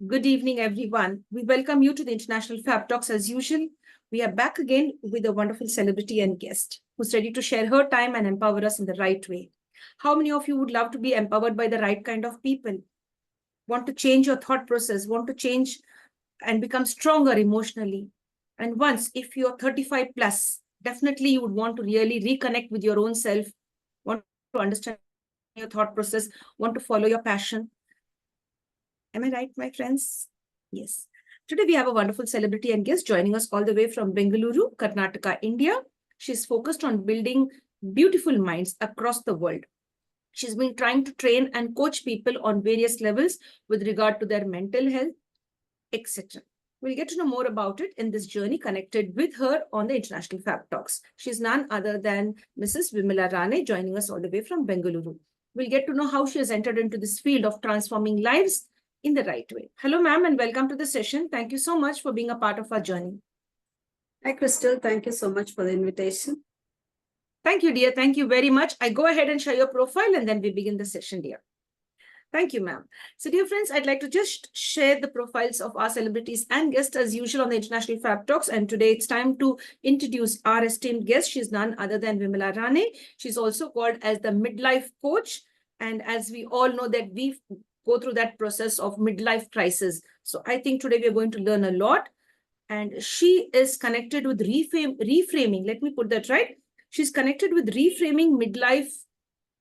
Good evening, everyone. We welcome you to the International Fab Talks as usual. We are back again with a wonderful celebrity and guest who's ready to share her time and empower us in the right way. How many of you would love to be empowered by the right kind of people? Want to change your thought process, want to change and become stronger emotionally? And once, if you're 35 plus, definitely you would want to really reconnect with your own self, want to understand your thought process, want to follow your passion. Am I right, my friends? Yes. Today we have a wonderful celebrity and guest joining us all the way from Bengaluru, Karnataka, India. She's focused on building beautiful minds across the world. She's been trying to train and coach people on various levels with regard to their mental health, etc. We'll get to know more about it in this journey connected with her on the International Fab Talks. She's none other than Mrs. Vimala Rane, joining us all the way from Bengaluru. We'll get to know how she has entered into this field of transforming lives in the right way. Hello, ma'am, and welcome to the session. Thank you so much for being a part of our journey. Hi, Crystal. Thank you so much for the invitation. Thank you, dear. Thank you very much. I go ahead and share your profile and then we begin the session, dear. Thank you, ma'am. So, dear friends, I'd like to just share the profiles of our celebrities and guests as usual on the International Fab Talks. And today it's time to introduce our esteemed guest. She's none other than Vimala Rane. She's also called as the midlife coach. And as we all know that we go through that process of midlife crisis. So I think today we're going to learn a lot. And she is connected with reframing. Let me put that right. She's connected with reframing midlife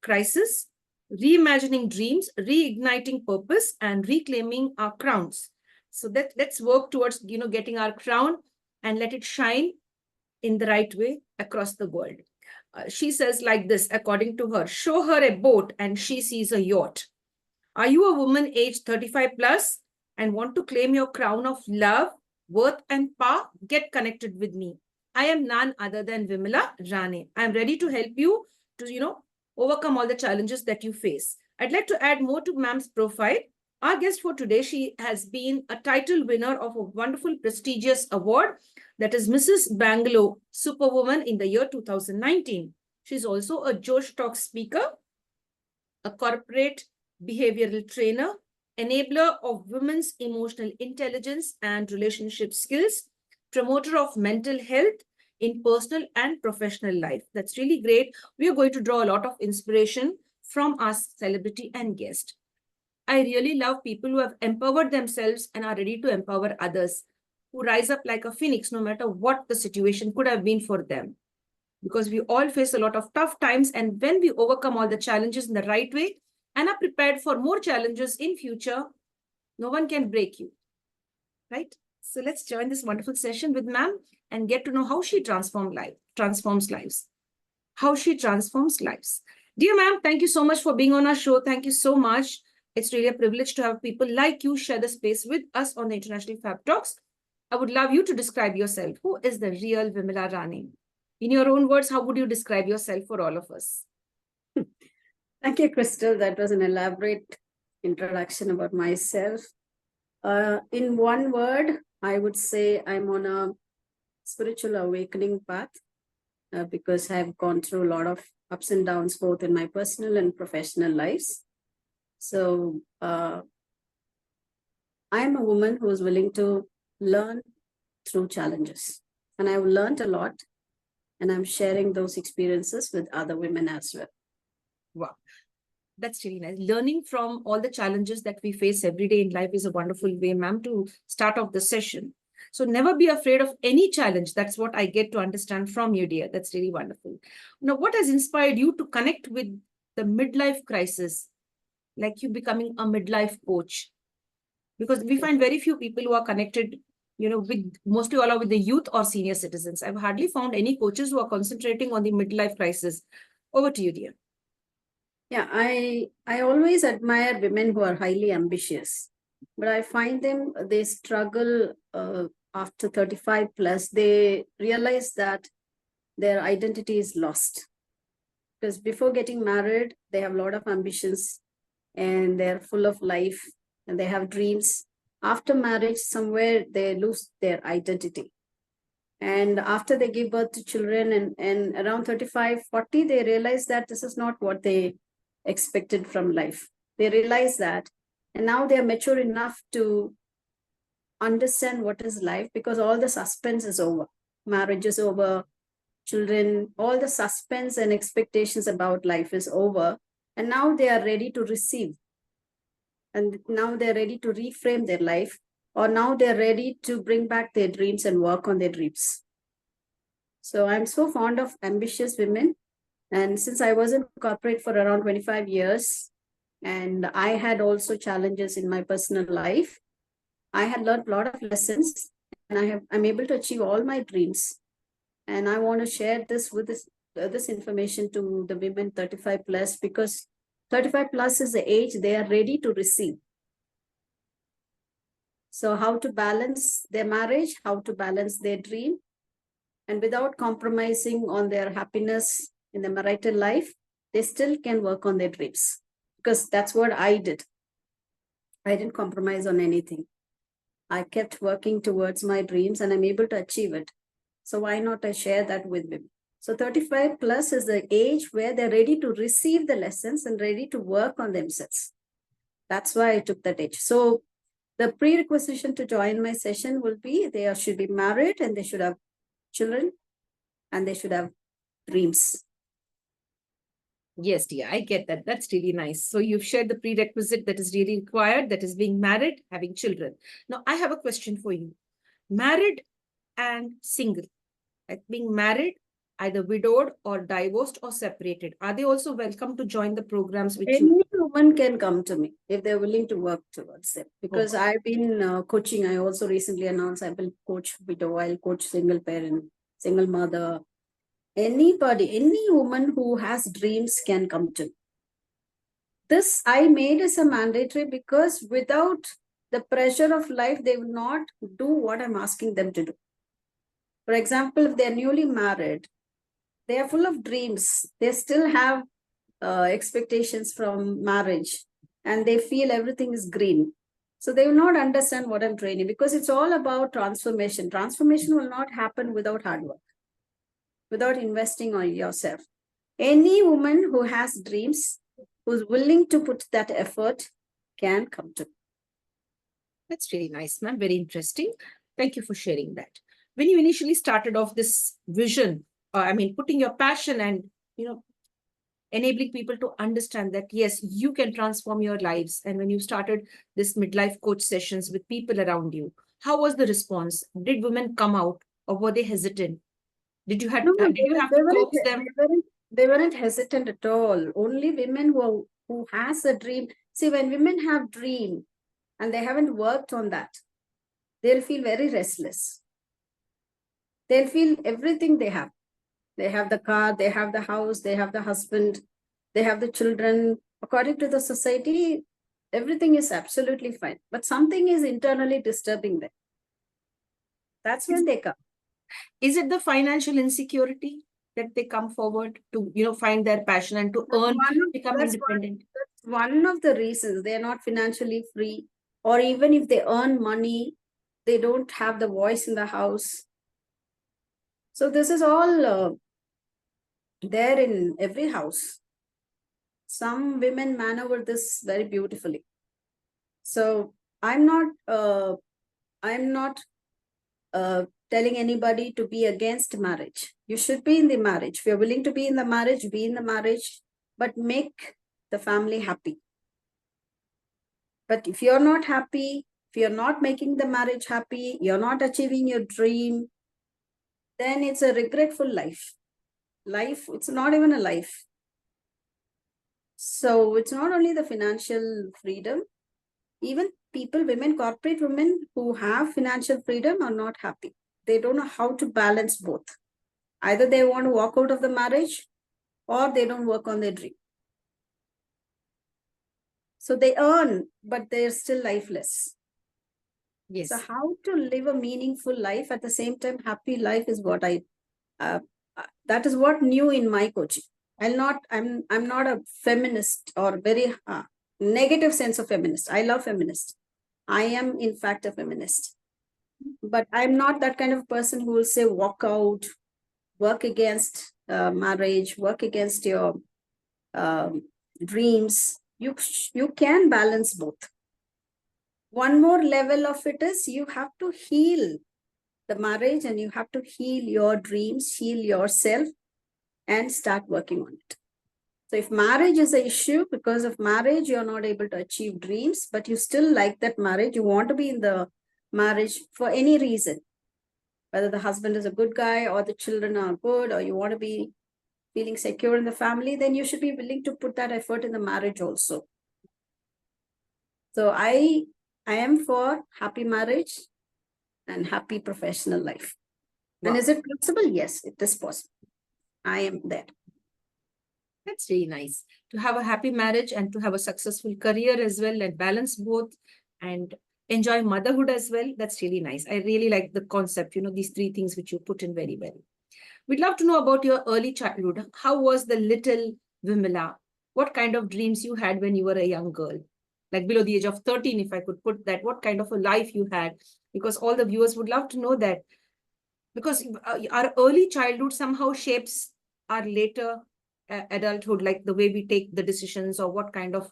crisis, reimagining dreams, reigniting purpose, and reclaiming our crowns. So let's work towards getting our crown and let it shine in the right way across the world. She says like this, according to her, show her a boat and she sees a yacht. Are you a woman aged 35 plus and want to claim your crown of love, worth, and power? Get connected with me. I am none other than Vimala Rane. I am ready to help you to, overcome all the challenges that you face. I'd like to add more to ma'am's profile. Our guest for today, she has been a title winner of a wonderful, prestigious award that is Mrs. Bangalore Superwoman in the year 2019. She's also a Josh Talk speaker, a corporate behavioral trainer, enabler of women's emotional intelligence and relationship skills, promoter of mental health in personal and professional life. That's really great. We are going to draw a lot of inspiration from our celebrity and guest. I really love people who have empowered themselves and are ready to empower others, who rise up like a phoenix no matter what the situation could have been for them. Because we all face a lot of tough times, and when we overcome all the challenges in the right way and are prepared for more challenges in future, no one can break you, right? So let's join this wonderful session with ma'am and get to know how she transforms lives. How she transforms lives. Dear ma'am, thank you so much for being on our show. Thank you so much. It's really a privilege to have people like you share the space with us on the International Fab Talks. I would love you to describe yourself. Who is the real Vimala Rane? In your own words, how would you describe yourself for all of us? Thank you, Crystal. That was an elaborate introduction about myself. In one word, I would say I'm on a spiritual awakening path because I've gone through a lot of ups and downs, both in my personal and professional lives. So I am a woman who is willing to learn through challenges. And I've learned a lot. And I'm sharing those experiences with other women as well. Wow. That's really nice. Learning from all the challenges that we face every day in life is a wonderful way, ma'am, to start off the session. So never be afraid of any challenge. That's what I get to understand from you, dear. That's really wonderful. Now, what has inspired you to connect with the midlife crisis, like you becoming a midlife coach? Because we find very few people who are connected, with mostly all are with the youth or senior citizens. I've hardly found any coaches who are concentrating on the midlife crisis. Over to you, dear. Yeah, I always admire women who are highly ambitious, but I find they struggle after 35 plus. They realize that their identity is lost because before getting married, they have a lot of ambitions and they're full of life and they have dreams. After marriage, somewhere they lose their identity. And after they give birth to children and around 35, 40, they realize that this is not what they expected from life. They realize that, and now they are mature enough to understand what is life, because all the suspense is over. Marriage is over, children, all the suspense and expectations about life is over. And now they are ready to receive. And now they're ready to reframe their life, or now they're ready to bring back their dreams and work on their dreams. So I'm so fond of ambitious women. And since I was in corporate for around 25 years, and I had also challenges in my personal life, I had learned a lot of lessons, and I'm able to achieve all my dreams. And I want to share this information to the women 35 plus, because 35 plus is the age they are ready to receive. So how to balance their marriage, how to balance their dream, and without compromising on their happiness in the marital life, they still can work on their dreams, because that's what I did. I didn't compromise on anything. I kept working towards my dreams, and I'm able to achieve it. So why not I share that with women? So 35 plus is the age where they're ready to receive the lessons and ready to work on themselves. That's why I took that age. So the prerequisition to join my session will be they should be married, and they should have children, and they should have dreams. Yes, dear, I get that. That's really nice. So you've shared the prerequisite that is really required, that is being married, having children. Now, I have a question for you. Married and single, like being married, either widowed or divorced or separated, are they also welcome to join the programs which Any woman can come to me if they're willing to work towards them. Because Okay. I've been coaching. I also recently announced I will coach widow, I'll coach single parent, single mother. Anybody, any woman who has dreams can come to me. This I made as a mandatory, because without the pressure of life, they will not do what I'm asking them to do. For example, if they're newly married, they are full of dreams. They still have expectations from marriage, and they feel everything is green. So they will not understand what I'm training, because it's all about transformation. Transformation will not happen without hard work, without investing on yourself. Any woman who has dreams, who's willing to put that effort, can come to. That's really nice, ma'am. Very interesting. Thank you for sharing that. When you initially started off this vision, putting your passion and, enabling people to understand that, yes, you can transform your lives. And when you started this midlife coach sessions with people around you, how was the response? Did women come out, or were they hesitant? Did you have No, did you have to coax them? they weren't hesitant at all. Only women who has a dream. See, when women have dream and they haven't worked on that, they'll feel very restless. They'll feel everything they have. They have the car, they have the house, they have the husband, they have the children. According to the society, everything is absolutely fine. But something is internally disturbing them. That's when they come. Is it the financial insecurity that they come forward to, find their passion and to earn, become independent? That's one of the reasons they're not financially free. Or even if they earn money, they don't have the voice in the house. So this is all there in every house. Some women maneuver this very beautifully. So I'm not telling anybody to be against marriage. You should be in the marriage. If you're willing to be in the marriage, be in the marriage, but make the family happy. But if you're not happy, if you're not making the marriage happy, you're not achieving your dream, then it's a regretful life. It's not even a life. So it's not only the financial freedom, even women, corporate women who have financial freedom are not happy. They don't know how to balance both. Either they want to walk out of the marriage, or they don't work on their dream. So they earn, but they're still lifeless. Yes. So how to live a meaningful life at the same time, happy life is what that is what new in my coaching. I'm not a feminist or very negative sense of feminist. I love feminists. I am in fact a feminist, but I'm not that kind of person who will say walk out, work against marriage, work against your dreams. You can balance both. one more level of it is you have to heal the marriage and you have to heal your dreams, heal yourself, and start working on it. So if marriage is an issue, because of marriage, you're not able to achieve dreams, but you still like that marriage, you want to be in the marriage for any reason, whether the husband is a good guy or the children are good, or you want to be feeling secure in the family, then you should be willing to put that effort in the marriage also. So I am for happy marriage and happy professional life. And Wow. is it possible? Yes, it is possible. I am there. That's really nice to have a happy marriage and to have a successful career as well and balance both and enjoy motherhood as well. That's really nice. I really like the concept, these three things which you put in very well. We'd love to know about your early childhood. How was the little Vimala? What kind of dreams you had when you were a young girl? Like below the age of 13, if I could put that, what kind of a life you had? Because all the viewers would love to know that. Because our early childhood somehow shapes our later adulthood, like the way we take the decisions or what kind of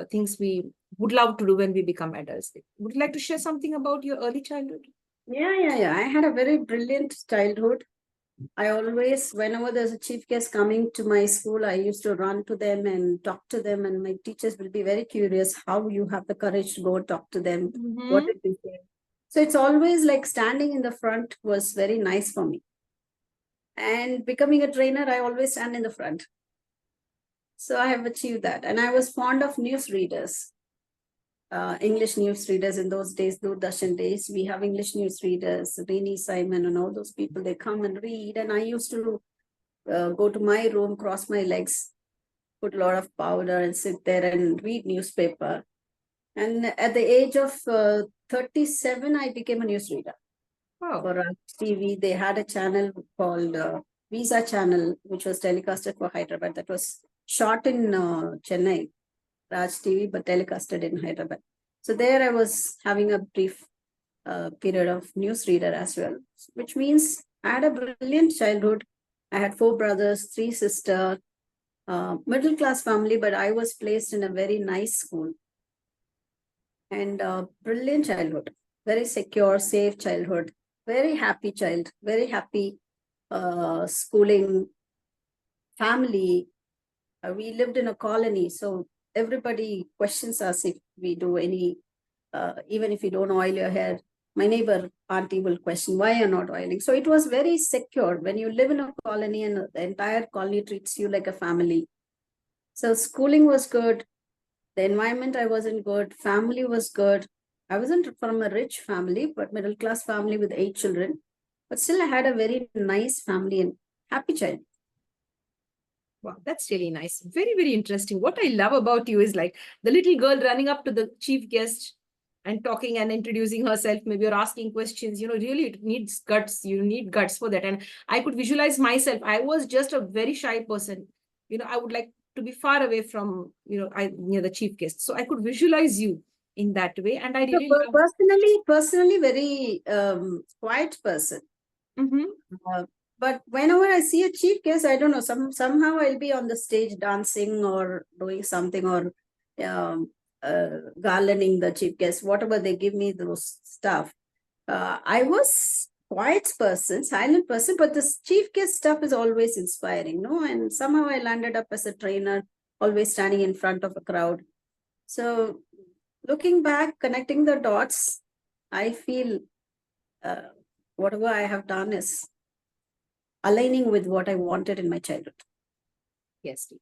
things we would love to do when we become adults. Would you like to share something about your early childhood? Yeah. I had a very brilliant childhood. I always, whenever there's a chief guest coming to my school, I used to run to them and talk to them. And my teachers will be very curious how you have the courage to go talk to them. What did they say? So it's always like standing in the front was very nice for me. And becoming a trainer, I always stand in the front. So I have achieved that. And I was fond of news readers. English news readers in those days, Doordarshan days, we have English news readers, Rainy Simon and all those people, they come and read. And I used to go to my room, cross my legs, put a lot of powder and sit there and read newspaper. And at the age of 37, I became a newsreader. Wow. For TV, they had a channel called Visa Channel, which was telecasted for Hyderabad. That was shot in Chennai, Raj TV, but telecasted in Hyderabad. So there I was having a brief period of newsreader as well, which means I had a brilliant childhood. I had 4 brothers, 3 sisters, middle class family, but I was placed in a very nice school. And brilliant childhood, very secure, safe childhood, very happy child, very happy schooling, family. We lived in a colony, so everybody questions us if we do any, even if you don't oil your hair. My neighbor auntie will question why you're not oiling. So it was very secure when you live in a colony and the entire colony treats you like a family. So schooling was good. The environment I was in good. Family was good. I wasn't from a rich family, but middle class family with 8 children. But still I had a very nice family and happy child. Wow, that's really nice. Very, very interesting. What I love about you is like the little girl running up to the chief guest and talking and introducing herself, maybe you're asking questions, really it needs guts. You need guts for that. And I could visualize myself. I was just a very shy person. I would like to be far away from, near the chief guest. So I could visualize you in that way. And I really So love personally very quiet person. But whenever I see a chief guest, I don't know, somehow I'll be on the stage dancing or doing something or garlanding the chief guest, whatever they give me, those stuff. I was quiet person, silent person, but this chief guest stuff is always inspiring, no? And somehow I landed up as a trainer, always standing in front of a crowd. So looking back, connecting the dots, I feel whatever I have done is aligning with what I wanted in my childhood. Yes.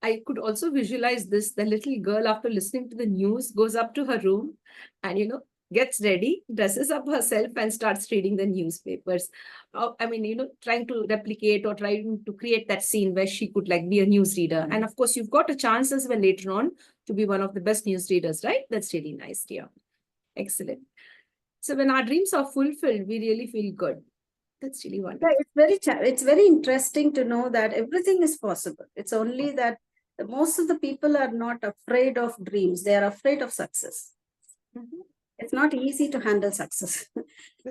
I could also visualize this. The little girl, after listening to the news, goes up to her room and, gets ready, dresses up herself and starts reading the newspapers. Trying to replicate or trying to create that scene where she could be a newsreader. And of course, you've got a chance as well later on to be one of the best newsreaders, right? That's really nice, dear. Excellent. So when our dreams are fulfilled, we really feel good. That's really wonderful. Yeah, it's very interesting to know that everything is possible. It's only that most of the people are not afraid of dreams. They are afraid of success. It's not easy to handle success.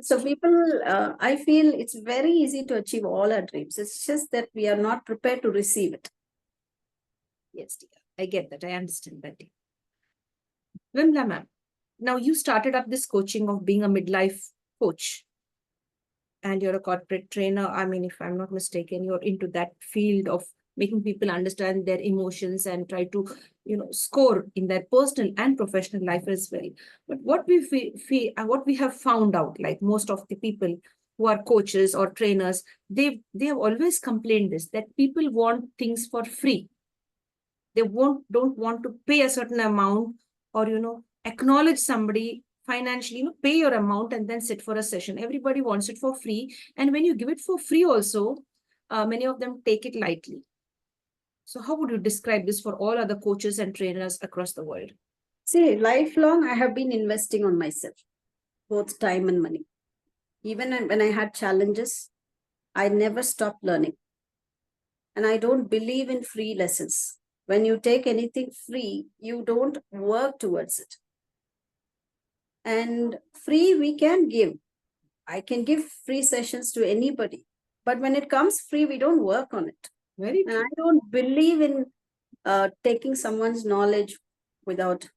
So people, I feel it's very easy to achieve all our dreams. It's just that we are not prepared to receive it. Yes, dear. I get that. I understand that. Vimala ma'am, Now you started up this coaching of being a midlife coach, and you're a corporate trainer. I mean, if I'm not mistaken, you're into that field of making people understand their emotions and try to, score in their personal and professional life as well. But what what we have found out, like most of the people who are coaches or trainers, they have always complained this, that people want things for free. They don't want to pay a certain amount, or acknowledge somebody financially, pay your amount and then sit for a session. Everybody wants it for free, and when you give it for free also, many of them take it lightly. So how would you describe this for all other coaches and trainers across the world? See, lifelong, I have been investing on myself, both time and money. Even when I had challenges, I never stopped learning. And I don't believe in free lessons. When you take anything free, you don't work towards it. And free, we can give. I can give free sessions to anybody. But when it comes free, we don't work on it. Very And true. I don't believe in taking someone's knowledge without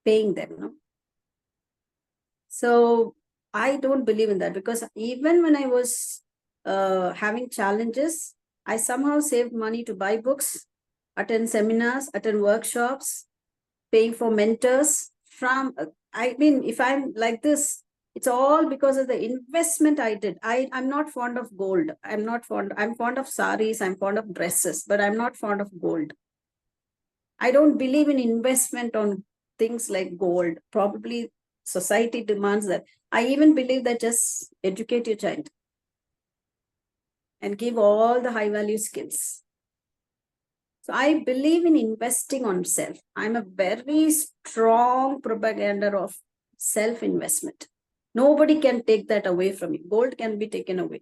paying them. No? So I don't believe in that, because even when I was having challenges, I somehow saved money to buy books, attend seminars, attend workshops, paying for mentors from, I mean, if I'm like this, it's all because of the investment I did. I'm not fond of gold. I'm fond of saris, I'm fond of dresses, but I'm not fond of gold. I don't believe in investment on things like gold. Probably society demands that. I even believe that just educate your child and give all the high value skills. So I believe in investing on self. I'm a very strong propagander of self-investment. Nobody can take that away from you. Gold can be taken away.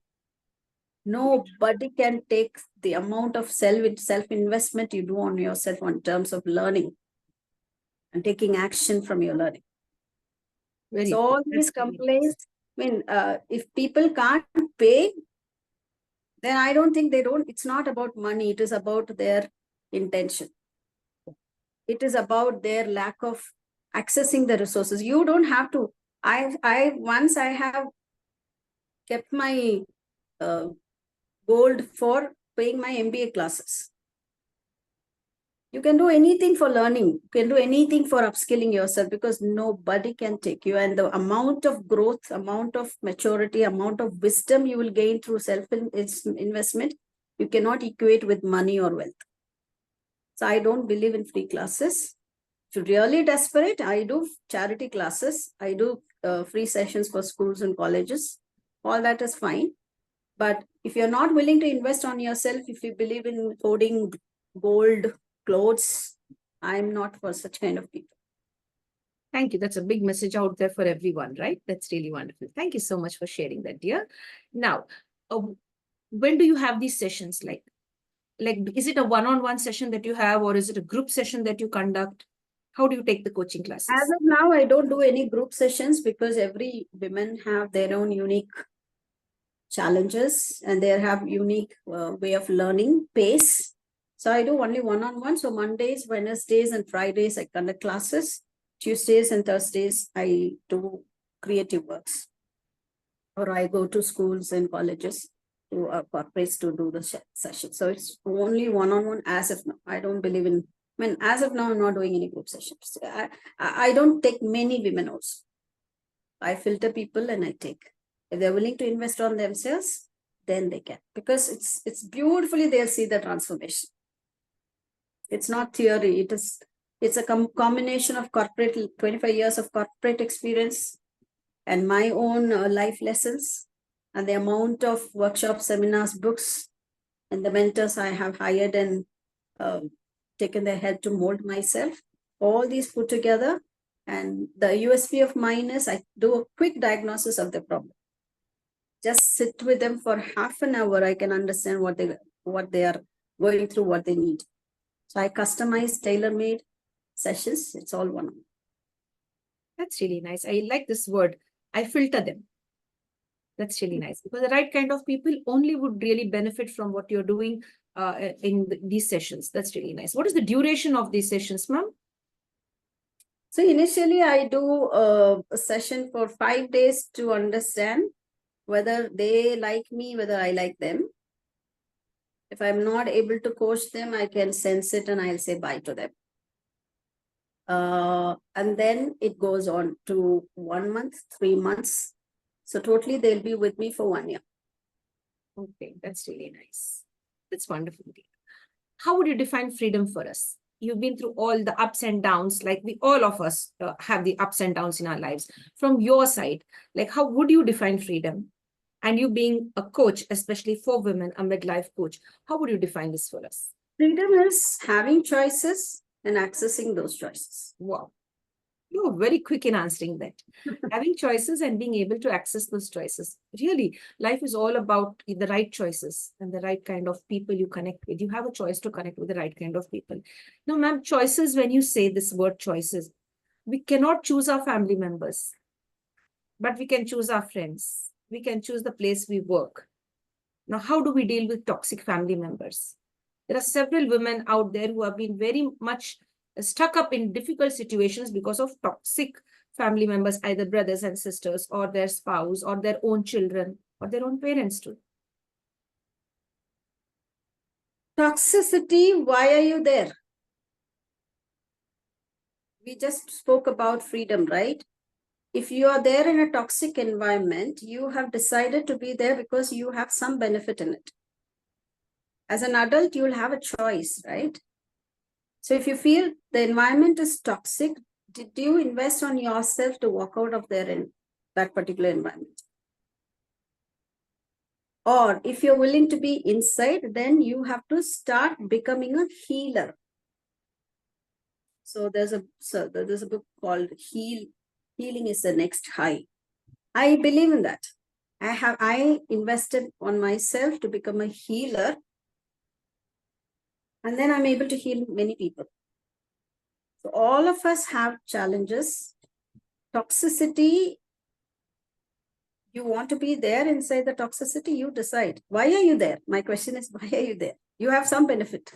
Nobody can take the amount of self-investment you do on yourself in terms of learning and taking action from your learning. Very So all true. these That's really complaints, I mean, if people can't pay, then I don't think it's not about money. It is about their intention. It is about their lack of accessing the resources. You don't have to. Once I have kept my gold for paying my MBA classes. You can do anything for learning. You can do anything for upskilling yourself, because nobody can take you. And the amount of growth, amount of maturity, amount of wisdom you will gain through self-investment, you cannot equate with money or wealth. So I don't believe in free classes. If you're really desperate, I do charity classes. I do free sessions for schools and colleges. All that is fine. But if you're not willing to invest on yourself, if you believe in hoarding gold, clothes, I'm not for such kind of people. Thank you. That's a big message out there for everyone, right? That's really wonderful. Thank you so much for sharing that, dear. Now, when do you have these sessions? Like, is it a one-on-one session that you have, or is it a group session that you conduct? How do you take the coaching classes? As of now, I don't do any group sessions, because every women have their own unique challenges and they have unique way of learning pace. So I do only one-on-one. So Mondays, Wednesdays, and Fridays, I conduct classes. Tuesdays and Thursdays, I do creative works. Or I go to schools and colleges to corporates to do the session. So it's only one-on-one as of now. I don't believe in, I mean, as of now, I'm not doing any group sessions. I don't take many women also. I filter people and I take. If they're willing to invest on themselves, then they can. Because it's beautifully, they'll see the transformation. It's not theory. It's a combination of 25 years of corporate experience and my own life lessons, and the amount of workshops, seminars, books, and the mentors I have hired and taken their help to mold myself. All these put together, and the USP of mine is I do a quick diagnosis of the problem. Just sit with them for half an hour. I can understand what they are going through, what they need. So I customize, tailor-made sessions. It's all one. That's really nice. I like this word. I filter them. That's really nice, because the right kind of people only would really benefit from what you're doing these sessions. That's really nice. What is the duration of these sessions, ma'am? So initially I do a session for 5 days to understand whether they like me, whether I like them. If I'm not able to coach them, I can sense it and I'll say bye to them. And then it goes on to 1 month, 3 months. So totally they'll be with me for 1 year. Okay, that's really nice. That's wonderful. How would you define freedom for us? You've been through all the ups and downs, like all of us have the ups and downs in our lives. From your side, like how would you define freedom? And you being a coach, especially for women, a midlife coach, how would you define this for us? Freedom is having choices and accessing those choices. Wow. You were very quick in answering that. Having choices and being able to access those choices. Really, life is all about the right choices and the right kind of people you connect with. You have a choice to connect with the right kind of people. Now, ma'am, choices, when you say this word choices, we cannot choose our family members, but we can choose our friends. We can choose the place we work. Now, how do we deal with toxic family members? There are several women out there who have been very much stuck up in difficult situations because of toxic family members, either brothers and sisters, or their spouse, or their own children, or their own parents too. Toxicity, why are you there? We just spoke about freedom, right? If you are there in a toxic environment, you have decided to be there because you have some benefit in it. As an adult, you'll have a choice, right? So if you feel the environment is toxic, did you invest on yourself to walk out of there in that particular environment? Or if you're willing to be inside, then you have to start becoming a healer. So there's a book called Healing is the Next High. I believe in that. I invested on myself to become a healer, and then I'm able to heal many people. So all of us have challenges. Toxicity, you want to be there inside the toxicity, you decide. Why are you there? My question is, why are you there? You have some benefit,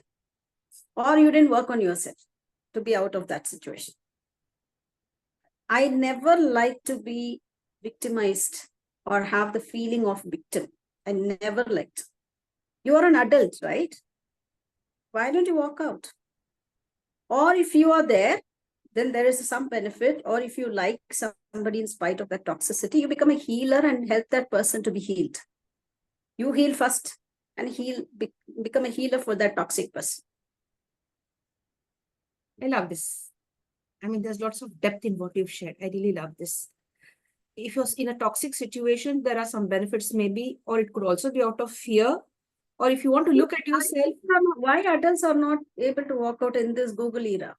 or you didn't work on yourself to be out of that situation. I never like to be victimized or have the feeling of victim. I never liked. You are an adult, right? Why don't you walk out? Or if you are there, then there is some benefit. Or if you like somebody in spite of that toxicity, you become a healer and help that person to be healed. You heal first and become a healer for that toxic person. I love this. I mean, there's lots of depth in what you've shared. I really love this. If you're in a toxic situation, there are some benefits maybe, or it could also be out of fear. Or if you want to look at yourself. Why adults are not able to walk out in this Google era?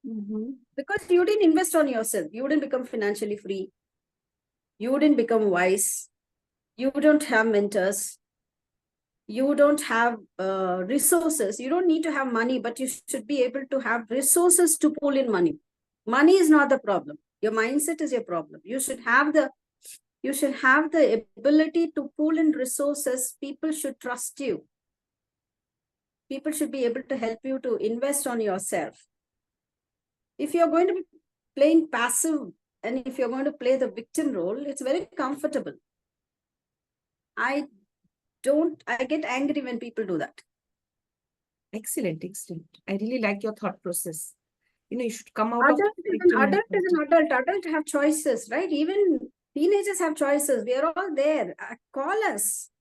Because you didn't invest on yourself. You didn't become financially free. You didn't become wise. You don't have mentors. You don't have resources. You don't need to have money, but you should be able to have resources to pull in money. Money is not the problem. Your mindset is your problem. You should have the ability to pull in resources. People should trust you. People should be able to help you to invest on yourself. If you're going to be playing passive and if you're going to play the victim role, it's very comfortable. I get angry when people do that. Excellent, excellent. I really like your thought process. You should come out Adult is an adult. Adult have choices, right? Even teenagers have choices. We are all there. Call us.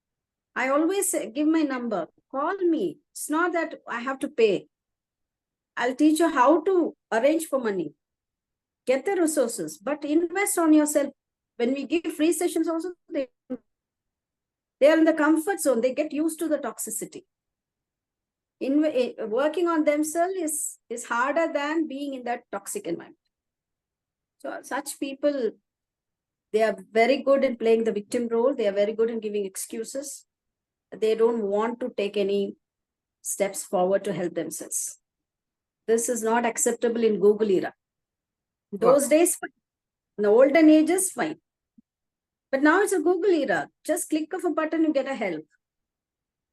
I always give my number. Call me. It's not that I have to pay. I'll teach you how to arrange for money. Get the resources, but invest on yourself. When we give free sessions also, they are in the comfort zone. They get used to the toxicity. Working on themselves is harder than being in that toxic environment. So such people, they are very good in playing the victim role. They are very good in giving excuses. They don't want to take any steps forward to help themselves. This is not acceptable in Google era. Those days, fine. In the olden ages, fine. But now it's a Google era. Just click of a button, you get a help.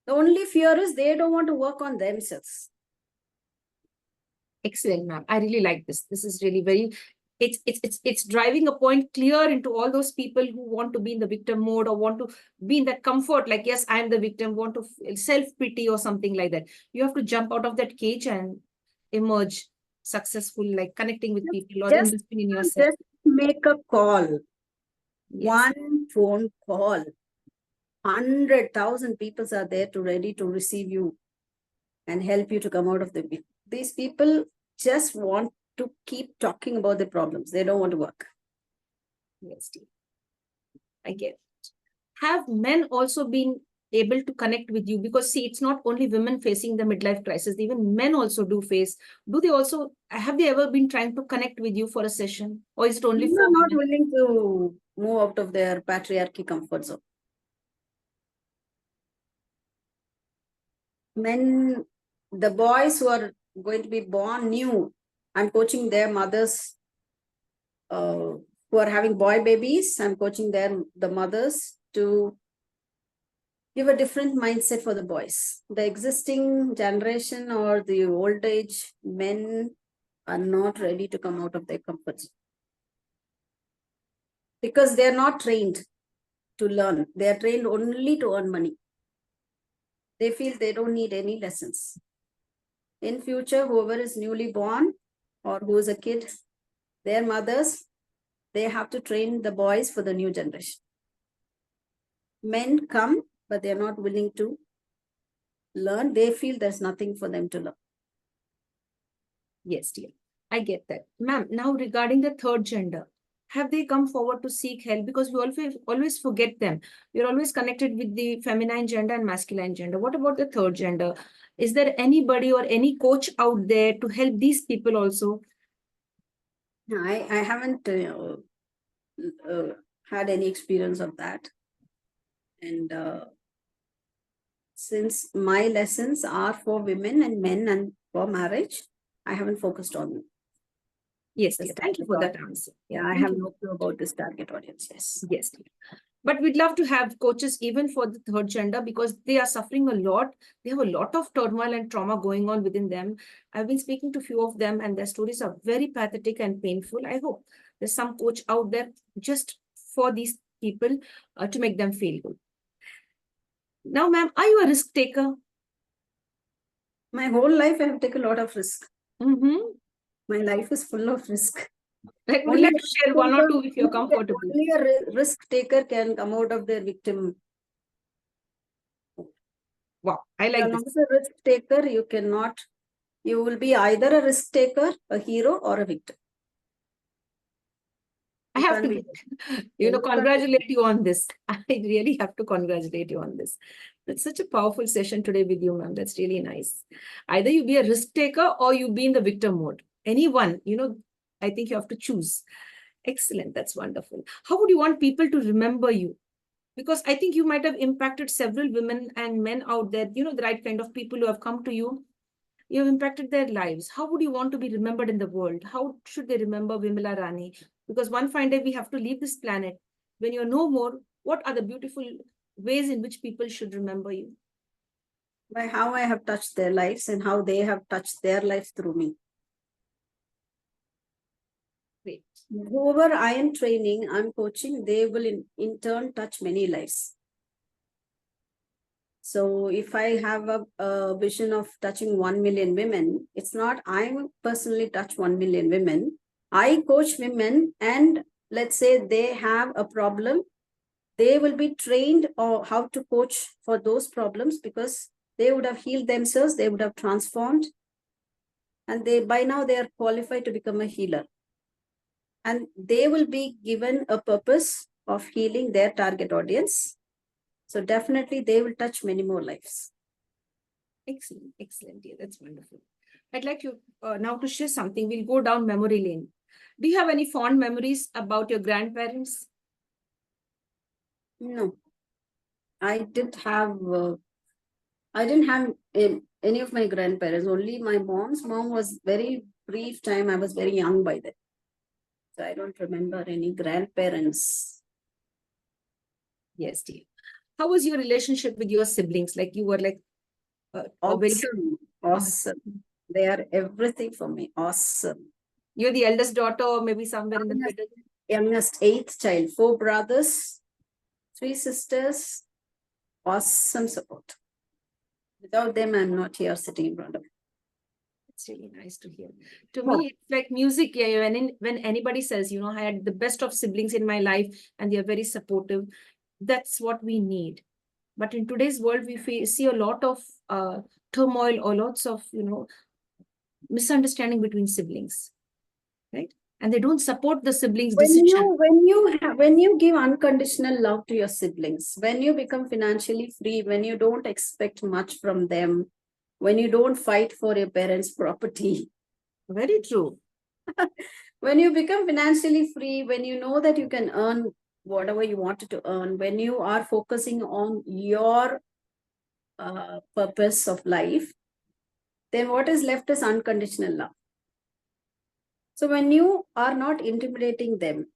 The only fear is they don't want to work on themselves. Excellent, ma'am. I really like this. This is really very it's driving a point clear into all those people who want to be in the victim mode or want to be in that comfort, like, yes, I'm the victim, want to self-pity or something like that. You have to jump out of that cage and emerge successful, like connecting with people or Just, investing in yourself. just make a call. Yes. One phone call. 100,000 people are there to ready to receive you and help you to come out of the pit. These people just want to keep talking about the problems. They don't want to work. Yes, dear. I get it. Have men also been able to connect with you? Because see, it's not only women facing the midlife crisis, even men also do face. Do they also, have they ever been trying to connect with you for a session? Or is it only Men for are not women? willing to move out of their patriarchy comfort zone. Men, the boys who are going to be born new, I'm coaching their mothers who are having boy babies. I'm coaching the mothers to give a different mindset for the boys. The existing generation or the old age men are not ready to come out of their comfort zone because they're not trained to learn. They are trained only to earn money. They feel they don't need any lessons. In future, whoever is newly born or who is a kid, their mothers, they have to train the boys for the new generation. Men come, but they're not willing to learn. They feel there's nothing for them to learn. Yes, dear. I get that. Ma'am, now regarding the third gender, have they come forward to seek help? Because we always forget them. We're always connected with the feminine gender and masculine gender. What about the third gender? Is there anybody or any coach out there to help these people also? I haven't had any experience of that. And since my lessons are for women and men and for marriage, I haven't focused on Yes, this dear. Thank you target for that audience. answer. Yeah, I Thank have you. no clue about this target audience. Yes. Yes, dear. But we'd love to have coaches even for the third gender because they are suffering a lot. They have a lot of turmoil and trauma going on within them. I've been speaking to a few of them and their stories are very pathetic and painful. I hope there's some coach out there just for these people to make them feel good. Now, ma'am, are you a risk taker? My whole life, I have taken a lot of risk. Mm-hmm. My life is full of risk. Like, would you like to share one or two if you're comfortable? Only a risk taker can come out of their victim. Wow, I If like you're this. not a risk taker, you cannot, you will be either a risk taker, a hero, or a victim. I You have can't to, be. congratulate you on this. I really have to congratulate you on this. That's such a powerful session today with you, ma'am. That's really nice. Either you be a risk taker or you be in the victim mode. Anyone, I think you have to choose. Excellent. That's wonderful. How would you want people to remember you? Because I think you might have impacted several women and men out there, the right kind of people who have come to you. You have impacted their lives. How would you want to be remembered in the world? How should they remember Vimala Rane? Because one fine day we have to leave this planet. When you're no more, what are the beautiful ways in which people should remember you? By how I have touched their lives and how they have touched their lives through me. Great. Whoever I am training, I'm coaching, they will in turn touch many lives. So if I have a vision of touching 1 million women, it's not I personally touch 1 million women. I coach women and let's say they have a problem. They will be trained or how to coach for those problems because they would have healed themselves. They would have transformed. And by now they are qualified to become a healer. And they will be given a purpose of healing their target audience. So definitely they will touch many more lives. Excellent, excellent, dear. That's wonderful. I'd like you now to share something. We'll go down memory lane. Do you have any fond memories about your grandparents? No, I didn't have any of my grandparents. Only my mom's mom was very brief time. I was very young by then. So I don't remember any grandparents. Yes, dear. How was your relationship with your siblings? Like you were like Awesome. Awesome. They are everything for me. Awesome. You're the eldest daughter, or maybe somewhere in the middle. Youngest, 8th child, 4 brothers, 3 sisters, awesome support. Without them, I'm not here sitting in front of you. It's really nice to hear. To me, it's like music. Yeah, when anybody says, you know, I had the best of siblings in my life and they're very supportive, that's what we need. But in today's world, we see a lot of turmoil or lots of, you know, misunderstanding between siblings, right? And they don't support the siblings' decision. When you give unconditional love to your siblings, when you become financially free, when you don't expect much from them, when you don't fight for your parents' property, Very true. when you become financially free, when you know that you can earn whatever you wanted to earn, when you are focusing on your purpose of life, then what is left is unconditional love. So when you are not intimidating them,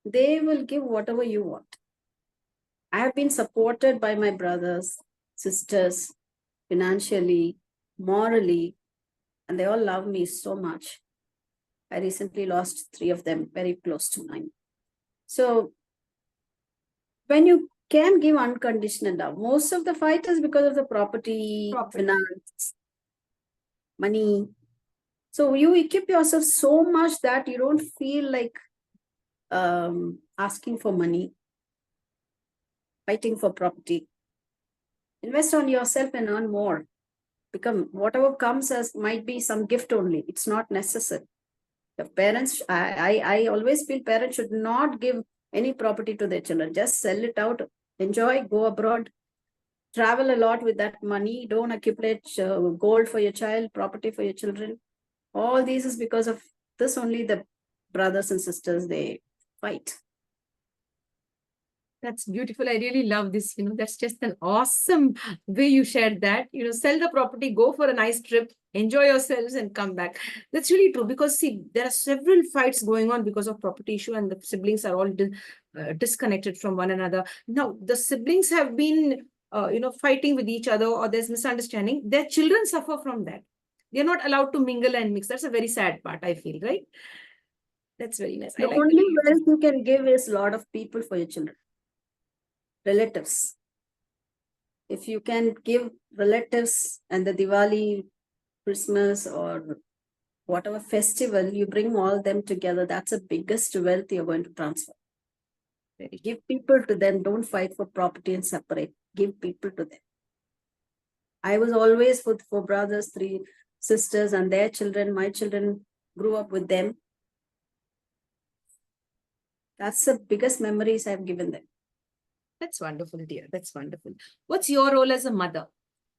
they will give whatever you want. I have been supported by my brothers, sisters, financially, morally, and they all love me so much. I recently lost 3 of them, very close to mine. So when you can give unconditional love, most of the fight is because of the property. Finance, money. So you equip yourself so much that you don't feel like asking for money, fighting for property. Invest on yourself and earn more. Become whatever comes as might be some gift only. It's not necessary. The parents, I always feel parents should not give any property to their children. Just sell it out, enjoy, go abroad, travel a lot with that money. Don't accumulate gold for your child, property for your children. All these is because of this only the brothers and sisters, they fight. That's beautiful. I really love this. You know, that's just an awesome way you shared that. You know, sell the property, go for a nice trip, enjoy yourselves and come back. That's really true because see, there are several fights going on because of property issue and the siblings are all disconnected from one another. Now, the siblings have been, you know, fighting with each other or there's misunderstanding. Their children suffer from that. They're not allowed to mingle and mix. That's a very sad part, I feel, right? That's very nice. The only wealth you can give is a lot of people for your children. Relatives. If you can give relatives and the Diwali, Christmas or whatever festival, you bring all them together, that's the biggest wealth you're going to transfer. Give people to them. Don't fight for property and separate. Give people to them. I was always with 4 brothers, 3 sisters and their children. My children grew up with them. That's the biggest memories I've given them. That's wonderful, dear. That's wonderful. What's your role as a mother?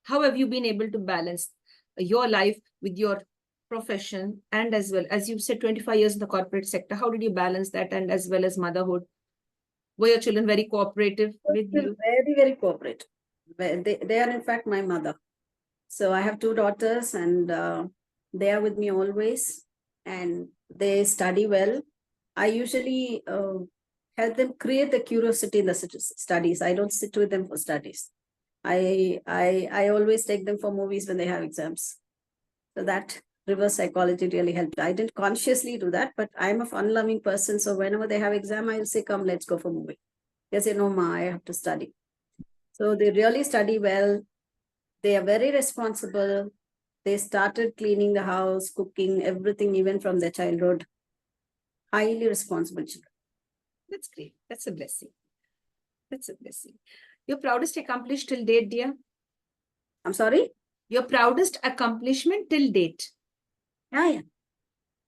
How have you been able to balance your life with your profession and as well as you said 25 years in the corporate sector? How did you balance that and as well as motherhood? Were your children very cooperative with you? Very, very cooperative. They are in fact my mother. So I have 2 daughters and they are with me always and they study well. I usually help them create the curiosity in the studies. I don't sit with them for studies. I always take them for movies when they have exams. So that reverse psychology really helped. I didn't consciously do that, but I'm a fun-loving person. So whenever they have exam, I'll say, come, let's go for movie. They say, no, ma, I have to study. So they really study well. They are very responsible. They started cleaning the house, cooking, everything, even from their childhood. Highly responsible children. That's great. That's a blessing. That's a blessing. Your proudest accomplishment till date, dear? I'm sorry? Your proudest accomplishment till date. Yeah.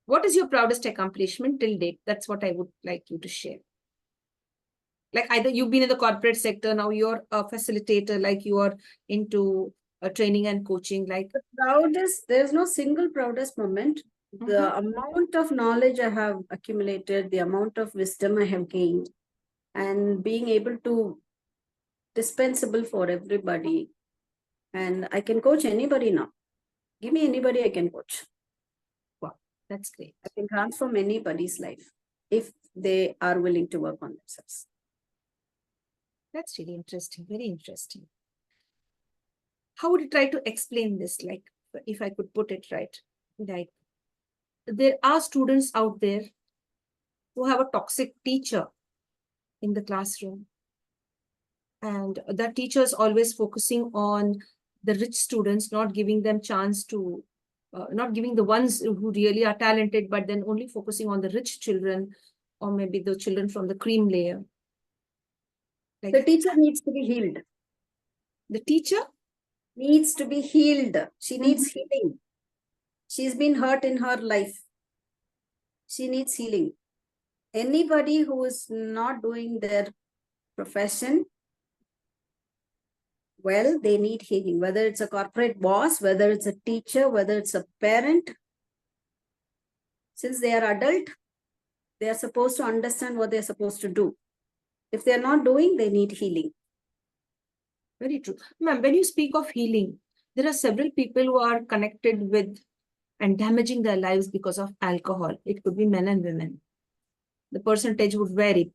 What is your proudest accomplishment till date? That's what I would like you to share. Like either you've been in the corporate sector, now you're a facilitator, like you are into training and coaching. Like the proudest, there's no single proudest moment. The amount of knowledge I have accumulated, the amount of wisdom I have gained, and being able to dispensable for everybody. And I can coach anybody now. Give me anybody I can coach. Wow, that's great. I can transform anybody's life if they are willing to work on themselves. That's really interesting. Very interesting. How would you try to explain this? Like, if I could put it right, like there are students out there who have a toxic teacher in the classroom. And that teacher is always focusing on the rich students, not giving them chance to, not giving the ones who really are talented, but then only focusing on the rich children, or maybe the children from the cream layer. Like The teacher needs to be healed. the teacher Needs to be healed. She needs healing. She's been hurt in her life. She needs healing. Anybody who is not doing their profession well, they need healing, whether it's a corporate boss, whether it's a teacher, whether it's a parent. Since they are adult, they are supposed to understand what they're supposed to do. If they're not doing, they need healing. Very true. Ma'am, when you speak of healing, there are several people who are connected with and damaging their lives because of alcohol. It could be men and women. The percentage would vary.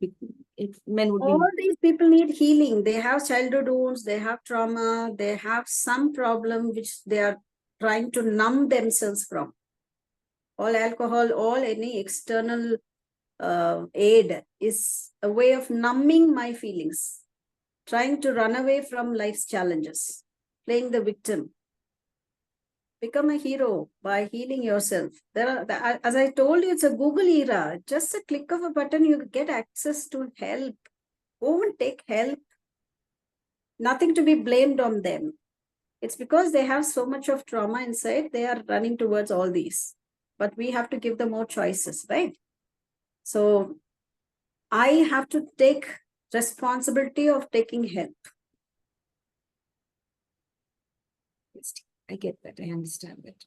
If men would All be... these people need healing. They have childhood wounds, they have trauma, they have some problem which they are trying to numb themselves from. All alcohol, all any external aid is a way of numbing my feelings, trying to run away from life's challenges, playing the victim. Become a hero by healing yourself. As I told you, it's a Google era. Just a click of a button, you get access to help. Go and take help. Nothing to be blamed on them. It's because they have so much of trauma inside, they are running towards all these. But we have to give them more choices, right? So I have to take responsibility of taking help. I get that. I understand that.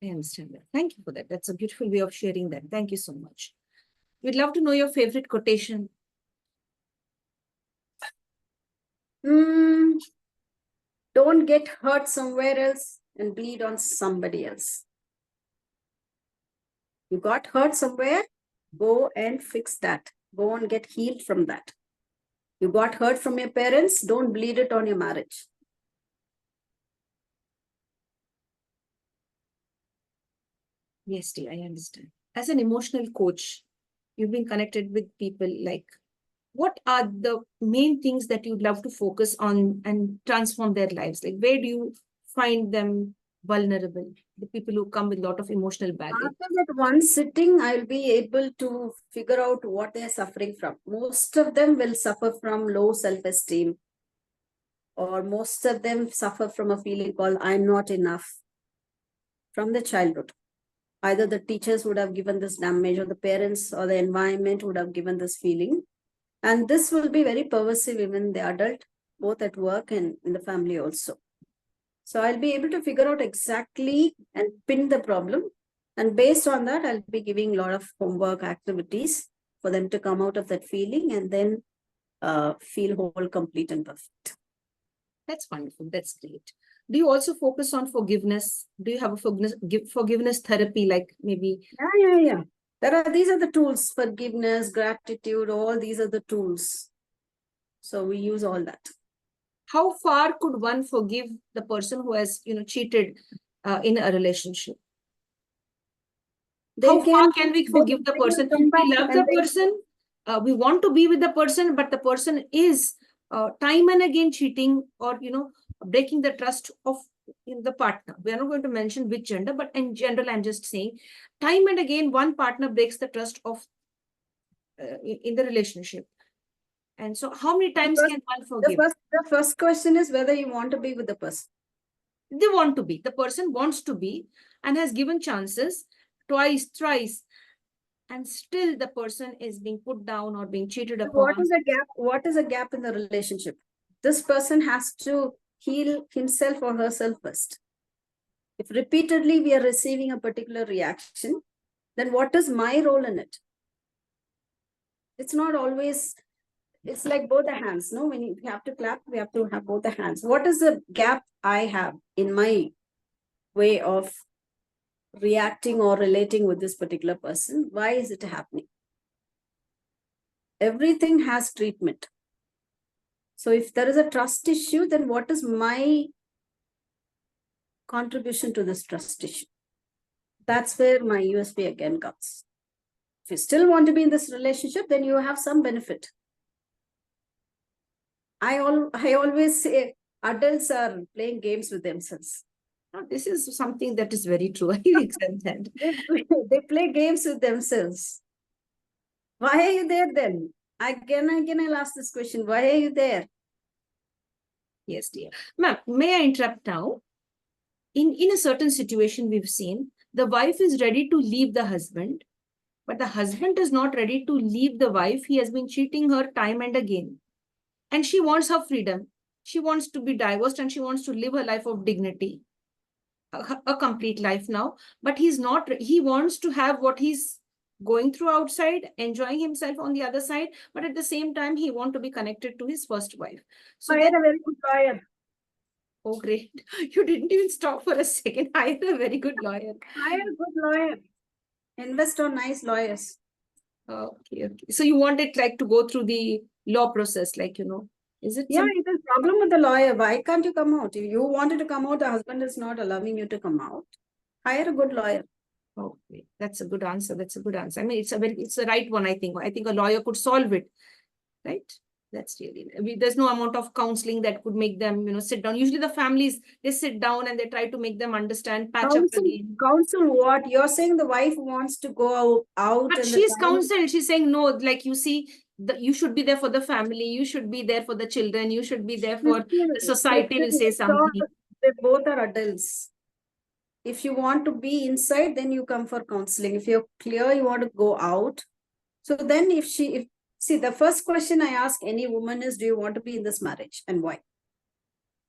I understand that. Thank you for that. That's a beautiful way of sharing that. Thank you so much. We'd love to know your favorite quotation. Don't get hurt somewhere else and bleed on somebody else. You got hurt somewhere, go and fix that. Go and get healed from that. You got hurt from your parents, don't bleed it on your marriage. Yes, dear, I understand. As an emotional coach, you've been connected with people. Like, what are the main things that you'd love to focus on and transform their lives? Like, where do you find them vulnerable? The people who come with a lot of emotional baggage. After that one sitting, I'll be able to figure out what they're suffering from. Most of them will suffer from low self-esteem, or most of them suffer from a feeling called I'm not enough from the childhood. Either the teachers would have given this damage, or the parents or the environment would have given this feeling. And this will be very pervasive even in the adult, both at work and in the family also. So I'll be able to figure out exactly and pin the problem. And based on that, I'll be giving a lot of homework activities for them to come out of that feeling and then feel whole, complete, and perfect. That's wonderful. That's great. Do you also focus on forgiveness? Do you have a forgiveness therapy, like maybe? Yeah. These are the tools: forgiveness, gratitude, all these are the tools. So we use all that. How far could one forgive the person who has, cheated in a relationship? How far can we forgive the person? We love the person, we want to be with the person, but the person is time and again cheating, or breaking the trust of the partner. We are not going to mention which gender, but in general, I'm just saying, time and again, one partner breaks the trust of in the relationship. And so how many times can one forgive? The first question is whether you want to be with the person. They want to be. The person wants to be and has given chances twice, thrice, and still the person is being put down or being cheated upon. What is a gap? What is a gap in the relationship? This person has to heal himself or herself first. If repeatedly we are receiving a particular reaction, then what is my role in it? It's not always, it's like both the hands. No, when we have to clap, we have to have both the hands. What is the gap I have in my way of reacting or relating with this particular person? Why is it happening? Everything has treatment. So if there is a trust issue, then what is my contribution to this trust issue? That's where my USP again comes. If you still want to be in this relationship, then you have some benefit. I always say adults are playing games with themselves. Now, this is something that is very true. I accept that. They play games with themselves. Why are you there then? Again, I'll ask this question. Why are you there? Yes, dear. Ma'am, may I interrupt now? In a certain situation we've seen, the wife is ready to leave the husband, but the husband is not ready to leave the wife. He has been cheating her time and again. And she wants her freedom. She wants to be divorced and she wants to live a life of dignity, a complete life now. But he's not, he wants to have what he's going through outside, enjoying himself on the other side, but at the same time, he wants to be connected to his first wife. So I had a very good lawyer. Oh, great. You didn't even stop for a second. I am a very good lawyer. Hire a good lawyer. Invest on nice lawyers. Okay, okay. So you want it like to go through the law process, like, is it? Yeah, it is a problem with the lawyer. Why can't you come out? If you wanted to come out, the husband is not allowing you to come out. Hire a good lawyer. Okay, that's a good answer. That's a good answer. I mean, it's the right one, I think. I think a lawyer could solve it, right? That's really, there's no amount of counseling that could make them, sit down. Usually the families, they sit down and they try to make them understand, patch up again. Counsel what? You're saying the wife wants to go out But and she's counseled. She's saying, no, like you see, you should be there for the family. You should be there for the children. You should be there for the society will say something. They both are adults. If you want to be inside, then you come for counseling. If you're clear, you want to go out. So then see, the first question I ask any woman is, do you want to be in this marriage and why?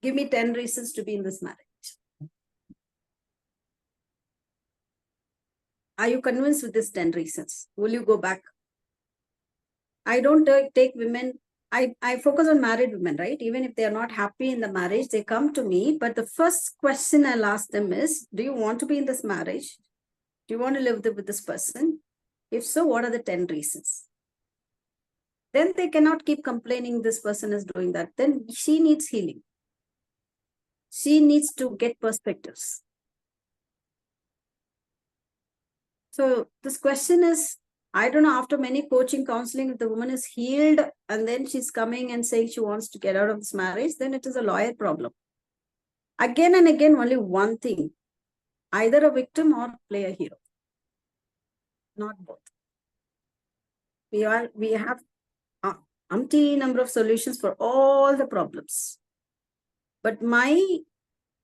Give me 10 reasons to be in this marriage. Are you convinced with these 10 reasons? Will you go back? I don't take women, I focus on married women, right? Even if they are not happy in the marriage, they come to me. But the first question I'll ask them is, do you want to be in this marriage? Do you want to live with this person? If so, what are the 10 reasons? Then they cannot keep complaining this person is doing that. Then she needs healing. She needs to get perspectives. So this question is, I don't know, after many coaching, counseling, if the woman is healed and then she's coming and saying she wants to get out of this marriage, then it is a lawyer problem. Again and again, only one thing, either a victim or play a hero. Not both. We have umpty number of solutions for all the problems. But my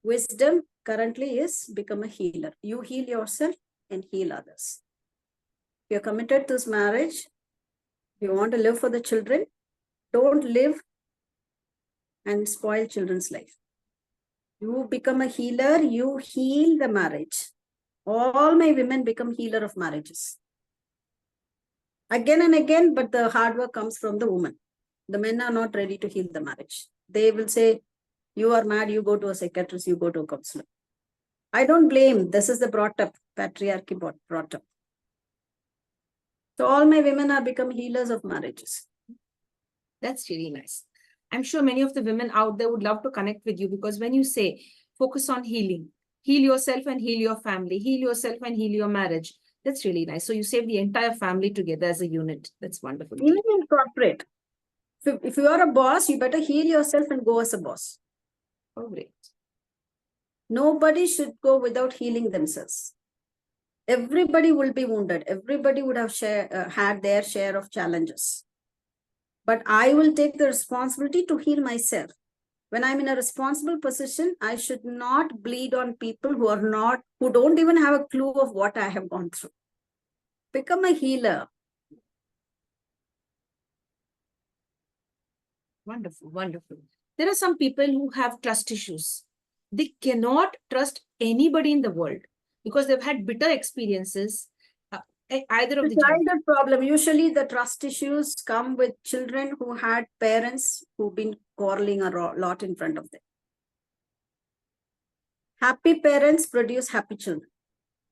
wisdom currently is become a healer. You heal yourself and heal others. If you're committed to this marriage, you want to live for the children, don't live and spoil children's life. You become a healer, you heal the marriage. All my women become healer of marriages. Again and again, but the hard work comes from the woman. The men are not ready to heal the marriage. They will say, you are mad, you go to a psychiatrist, you go to a counselor. I don't blame. This is the brought up, patriarchy brought up. So all my women are become healers of marriages. That's really nice. I'm sure many of the women out there would love to connect with you because when you say focus on healing, heal yourself and heal your family, heal yourself and heal your marriage. That's really nice. So you save the entire family together as a unit. That's wonderful. Even in corporate, if you are a boss, you better heal yourself and go as a boss. Oh, great. Nobody should go without healing themselves. Everybody will be wounded. Everybody would have had their share of challenges. But I will take the responsibility to heal myself. When I'm in a responsible position, I should not bleed on people who don't even have a clue of what I have gone through. Become a healer. Wonderful, wonderful. There are some people who have trust issues. They cannot trust anybody in the world because they've had bitter experiences, either of the childhood problem. Usually the trust issues come with children who had parents who've been quarreling a lot in front of them. Happy parents produce happy children.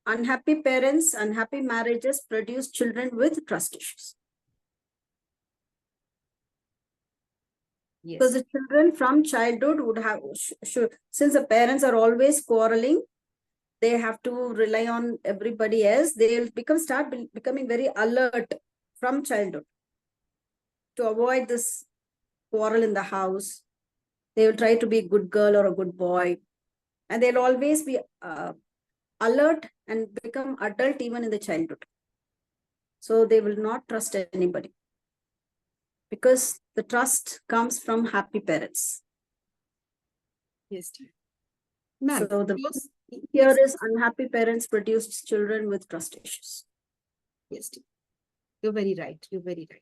Unhappy parents, unhappy marriages produce children with trust issues. Yes. Because the children from childhood would have, since the parents are always quarreling, they have to rely on everybody else, they'll becoming very alert from childhood to avoid this quarrel in the house. They will try to be a good girl or a good boy, and they'll always be alert and become adult even in the childhood. So they will not trust anybody, because the trust comes from happy parents. Yes, ma'am. So here is unhappy parents produced children with trust issues. Yes, you're very right. You're very right.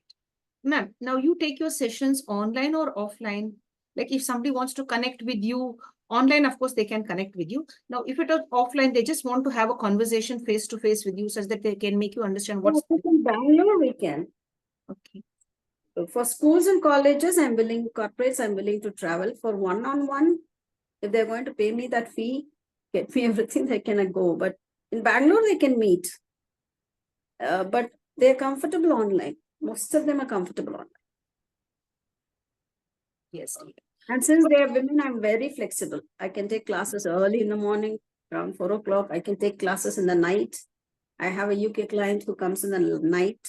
Ma'am, now you take your sessions online or offline? Like if somebody wants to connect with you online, of course, they can connect with you. Now, if it is offline, they just want to have a conversation face to face with you such that they can make you understand what's... In Bangalore, we can. Okay. For schools and colleges, corporates, I'm willing to travel. For one-on-one, if they're going to pay me that fee, get me everything, they can go. But in Bangalore, they can meet. But they're comfortable online. Most of them are comfortable online. Yes. And since they are women, I'm very flexible. I can take classes early in the morning, around 4 o'clock. I can take classes in the night. I have a UK client who comes in the night.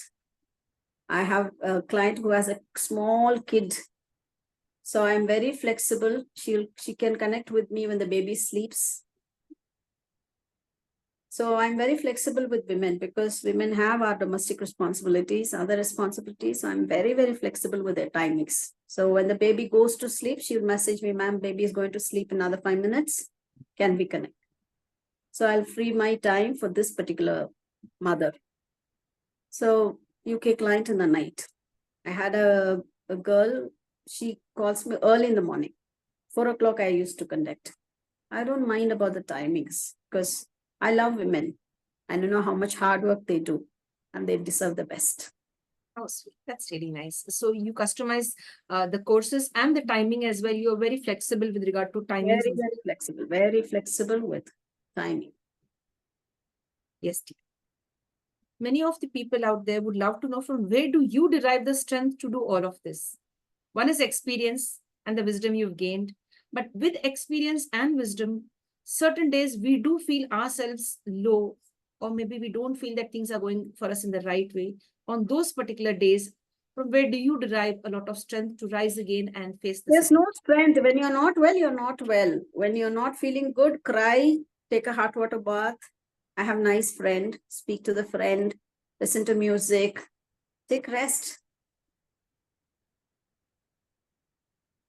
I have a client who has a small kid. So I'm very flexible. She can connect with me when the baby sleeps. So I'm very flexible with women, because women have our domestic responsibilities, other responsibilities. So I'm very, very flexible with their timings. So when the baby goes to sleep, she'll message me, ma'am, baby is going to sleep in another 5 minutes. Can we connect? So I'll free my time for this particular mother. So UK client in the night. I had a girl, she calls me early in the morning. 4 o'clock I used to conduct. I don't mind about the timings, because I love women. I don't know how much hard work they do, and they deserve the best. Oh, sweet. That's really nice. So you customize the courses and the timing as well. You're very flexible with regard to timings. Very flexible with timing. Yes, dear. Many of the people out there would love to know, from where do you derive the strength to do all of this? One is experience and the wisdom you've gained. But with experience and wisdom, certain days we do feel ourselves low, or maybe we don't feel that things are going for us in the right way. On those particular days, from where do you derive a lot of strength to rise again and face the... There's no strength. When you're not well, you're not well. When you're not feeling good, cry, take a hot water bath. I have a nice friend, speak to the friend, listen to music, take rest.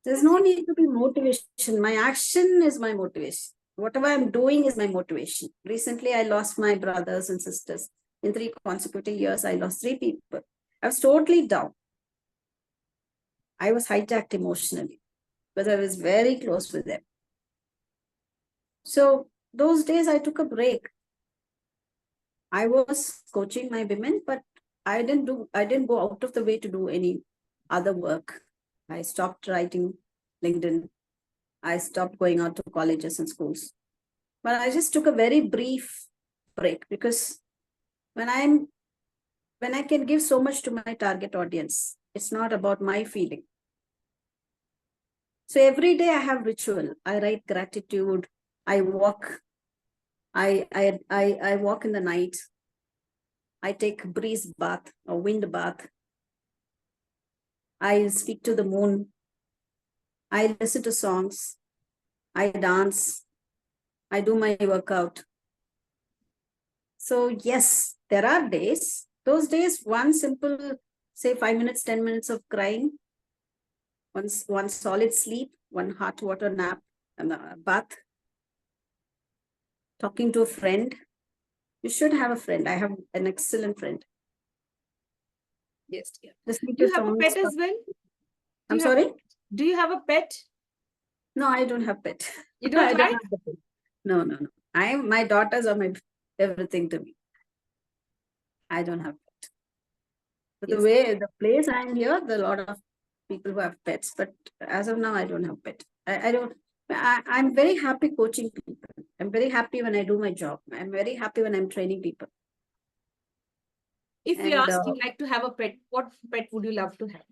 There's no need to be motivation. My action is my motivation. Whatever I'm doing is my motivation. Recently, I lost my brothers and sisters. In 3 consecutive years, I lost 3 people. I was totally down. I was hijacked emotionally, because I was very close with them. So those days I took a break. I was coaching my women, but I didn't go out of the way to do any other work. I stopped writing LinkedIn. I stopped going out to colleges and schools. But I just took a very brief break, because when I can give so much to my target audience, it's not about my feeling. So every day I have ritual. I write gratitude. I walk. I walk in the night. I take breeze bath or wind bath. I speak to the moon. I listen to songs. I dance. I do my workout. So yes, there are days. Those days, one simple, say 5 minutes, 10 minutes of crying, one solid sleep, one hot water nap, and a bath, talking to a friend. You should have a friend. I have an excellent friend. Yes, dear. Listening Do to you have a songs. pet as well? I'm sorry? Do you have a pet? No, I don't have pet. You don't like? have the pet. No. My daughters are my everything to me. I don't have pet. But the place I'm here, there are a lot of people who have pets, but as of now, I don't have pet. I'm very happy coaching people. I'm very happy when I do my job. I'm very happy when I'm training people. If we ask you like to have a pet, what pet would you love to have?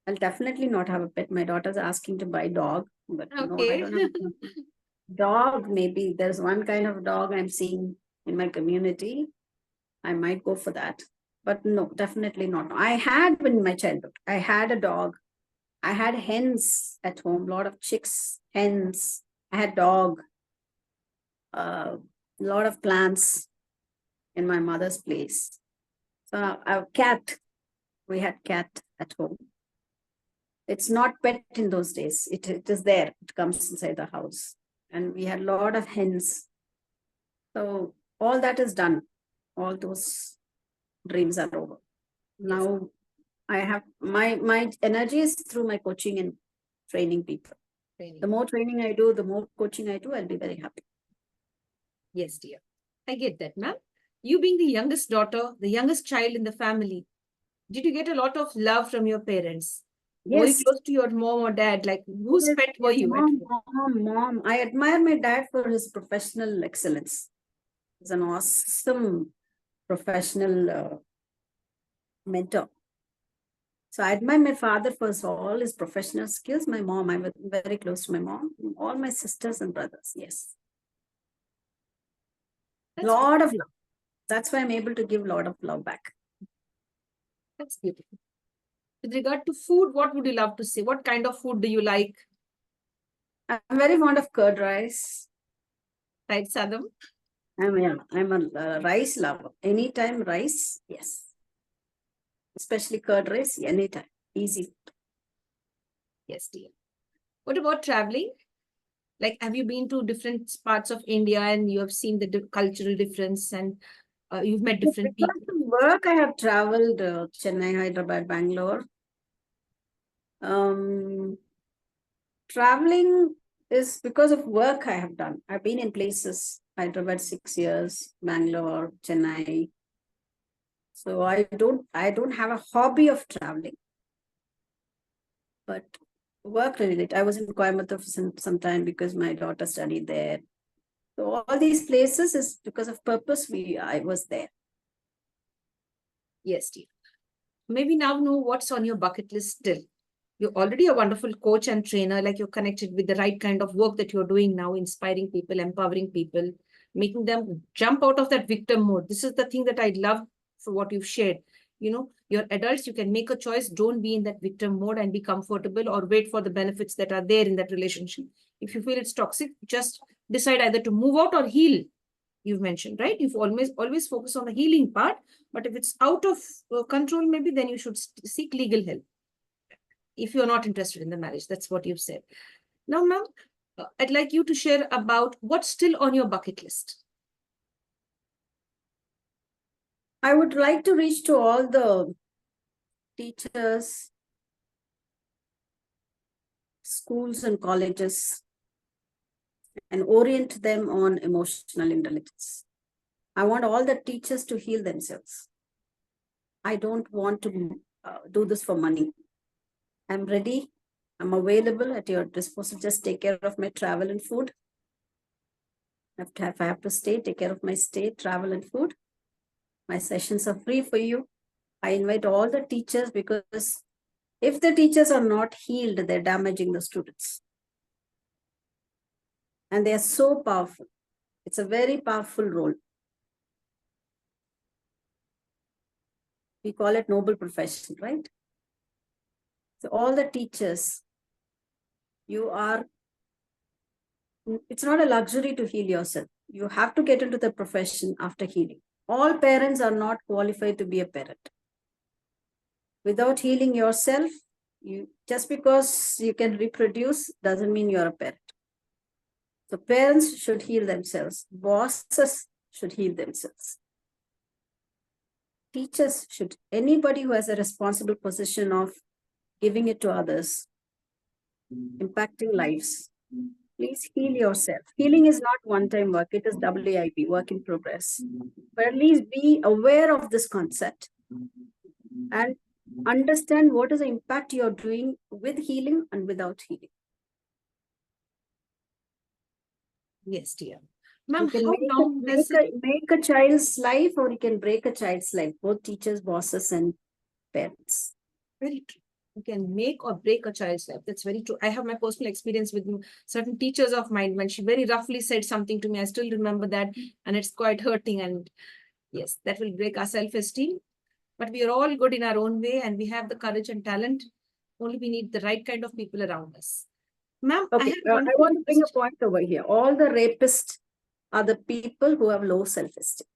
I'll definitely not have a pet. My daughter's asking to buy dog, but no, I Okay. don't have dog. Maybe there's one kind of dog I'm seeing in my community. I might go for that. But no, definitely not. I had in my childhood, I had a dog. I had hens at home, lot of chicks, hens. I had dog, a lot of plants in my mother's place. So a cat, we had cat at home. It's not pet in those days. It is there. It comes inside the house. And we had a lot of hens. So all that is done. All those dreams are over. Yes, Now I have my energy is through my coaching and training people. training. The more training I do, the more coaching I do, I'll be very happy. Yes, dear. I get that, ma'am. You being the youngest daughter, the youngest child in the family, did you get a lot of love from your parents? Were you Yes. close to your mom or dad? Like, whose Yes, pet were yes, you at mom, home? mom. I admire my dad for his professional excellence. He's an awesome professional mentor. So I admire my father for all his professional skills. My mom, I'm very close to my mom. All my sisters and brothers, yes. That's Lot of love. That's why I'm able to give a lot of love back. That's beautiful. With regard to food, what would you love to say? What kind of food do you like? I'm very fond of curd rice. Right, Sadam? I'm a rice lover. Anytime rice, yes. Especially curd rice, anytime. Easy. Yes, dear. What about traveling? Like, have you been to different parts of India and you have seen the cultural difference and you've met different Because people? of work, I have traveled Chennai, Hyderabad, Bangalore. Traveling is because of work I have done. I've been in places, Hyderabad 6 years, Bangalore, Chennai. So I don't have a hobby of traveling, but work related. I was in Coimbatore for some time because my daughter studied there. So all these places is because of purpose. I was there. Yes, dear. Maybe now know what's on your bucket list still. You're already a wonderful coach and trainer, like you're connected with the right kind of work that you're doing now, inspiring people, empowering people, making them jump out of that victim mode. This is the thing that I love for what you've shared. You know, you're adults, you can make a choice. Don't be in that victim mode and be comfortable or wait for the benefits that are there in that relationship. If you feel it's toxic, just decide either to move out or heal. You've mentioned, right? You've always focus on the healing part, but if it's out of control, maybe then you should seek legal help if you're not interested in the marriage. That's what you've said. Now, ma'am, I'd like you to share about what's still on your bucket list. I would like to reach to all the teachers, schools and colleges, and orient them on emotional intelligence. I want all the teachers to heal themselves. I don't want to do this for money. I'm ready. I'm available at your disposal. Just take care of my travel and food. If I have to stay, take care of my stay, travel and food. My sessions are free for you. I invite all the teachers because if the teachers are not healed, they're damaging the students. And they are so powerful. It's a very powerful role. We call it noble profession, right? So all the teachers, it's not a luxury to heal yourself. You have to get into the profession after healing. All parents are not qualified to be a parent. Without healing yourself, just because you can reproduce doesn't mean you're a parent. So parents should heal themselves. Bosses should heal themselves. Teachers should, anybody who has a responsible position of giving it to others, impacting lives, please heal yourself. Healing is not one-time work. It is WIP, work in progress. But at least be aware of this concept and understand what is the impact you're doing with healing and without healing. Yes, dear. You Ma'am, can how long does it... make a child's life, or you can break a child's life, both teachers, bosses, and parents. Very true. can make or break a child's life. That's very true. I have my personal experience with certain teachers of mine. When she very roughly said something to me, I still remember that, and it's quite hurting. And yes, that will break our self-esteem. But we are all good in our own way, and we have the courage and talent. Only we need the right kind of people around us. Ma'am, I Okay, have one I want to bring a question. point over here. All the rapists are the people who have low self-esteem.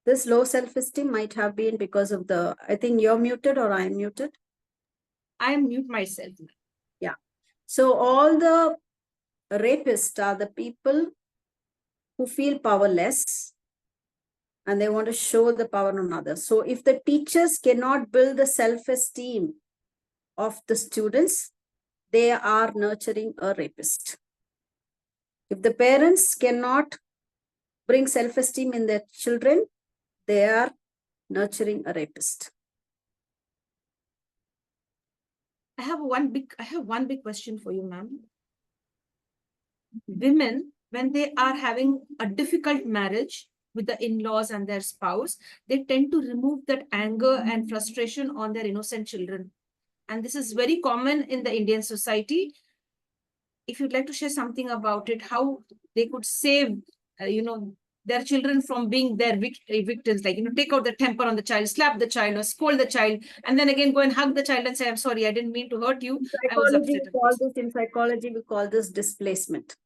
This low self-esteem might have been because of the, I think you're muted or I'm muted. I am mute myself. Yeah. So all the rapists are the people who feel powerless and they want to show the power on others. So if the teachers cannot build the self-esteem of the students, they are nurturing a rapist. If the parents cannot bring self-esteem in their children, they are nurturing a rapist. I have one big question for you, ma'am. Women, when they are having a difficult marriage with the in-laws and their spouse, they tend to remove that anger and frustration on their innocent children. And this is very common in the Indian society. If you'd like to share something about it, how they could save, their children from being their victims, like, take out the temper on the child, slap the child or scold the child, and then again go and hug the child and say, I'm sorry, I didn't mean to hurt you. I was upset. In psychology, we call this displacement.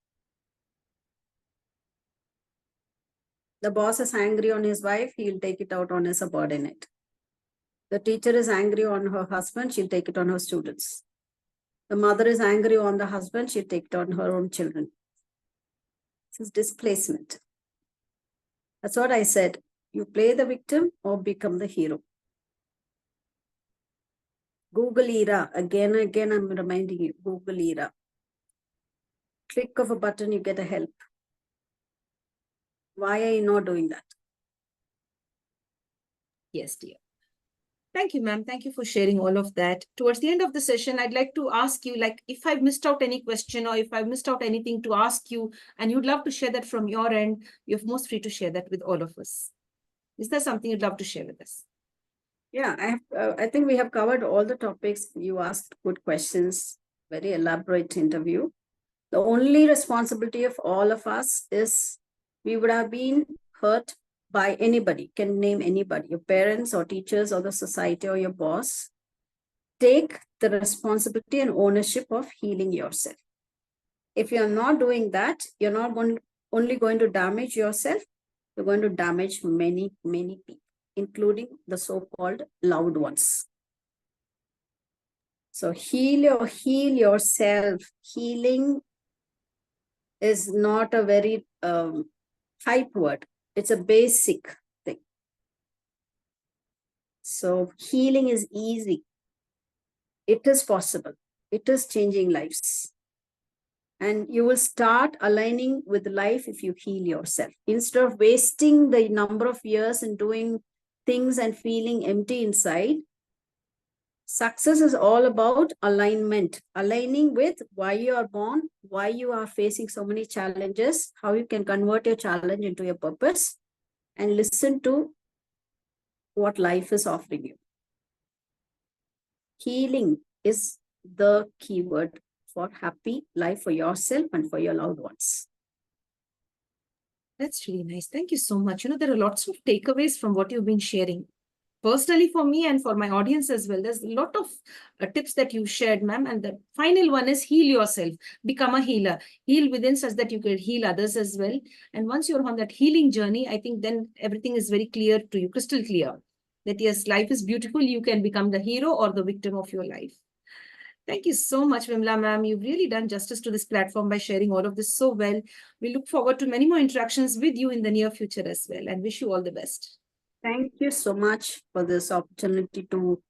The boss is angry on his wife, he'll take it out on his subordinate. The teacher is angry on her husband, she'll take it on her students. The mother is angry on the husband, she'll take it on her own children. This is displacement. That's what I said. You play the victim or become the hero. Google era. Again, I'm reminding you, Google era. Click of a button, you get a help. Why are you not doing that? Yes, dear. Thank you, ma'am. Thank you for sharing all of that. Towards the end of the session, I'd like to ask you, like, if I've missed out any question or if I've missed out anything to ask you, and you'd love to share that from your end, you're most free to share that with all of us. Is there something you'd love to share with us? Yeah, I think we have covered all the topics. You asked good questions, very elaborate interview. The only responsibility of all of us is we would have been hurt by anybody, can name anybody, your parents or teachers or the society or your boss. Take the responsibility and ownership of healing yourself. If you're not doing that, you're not only going to damage yourself, you're going to damage many, many people, including the so-called loved ones. So heal yourself. Healing is not a very hype word. It's a basic thing. So healing is easy. It is possible. It is changing lives. And you will start aligning with life if you heal yourself. Instead of wasting the number of years and doing things and feeling empty inside, success is all about alignment, aligning with why you are born, why you are facing so many challenges, how you can convert your challenge into your purpose, and listen to what life is offering you. Healing is the keyword for happy life for yourself and for your loved ones. That's really nice. Thank you so much. There are lots of takeaways from what you've been sharing. Personally, for me and for my audience as well, there's a lot of tips that you shared, ma'am. And the final one is heal yourself, become a healer, heal within such that you can heal others as well. And once you're on that healing journey, I think then everything is very clear to you, crystal clear, that yes, life is beautiful. You can become the hero or the victim of your life. Thank you so much, Vimala ma'am. You've really done justice to this platform by sharing all of this so well. We look forward to many more interactions with you in the near future as well, and wish you all the best. Thank you so much for this opportunity to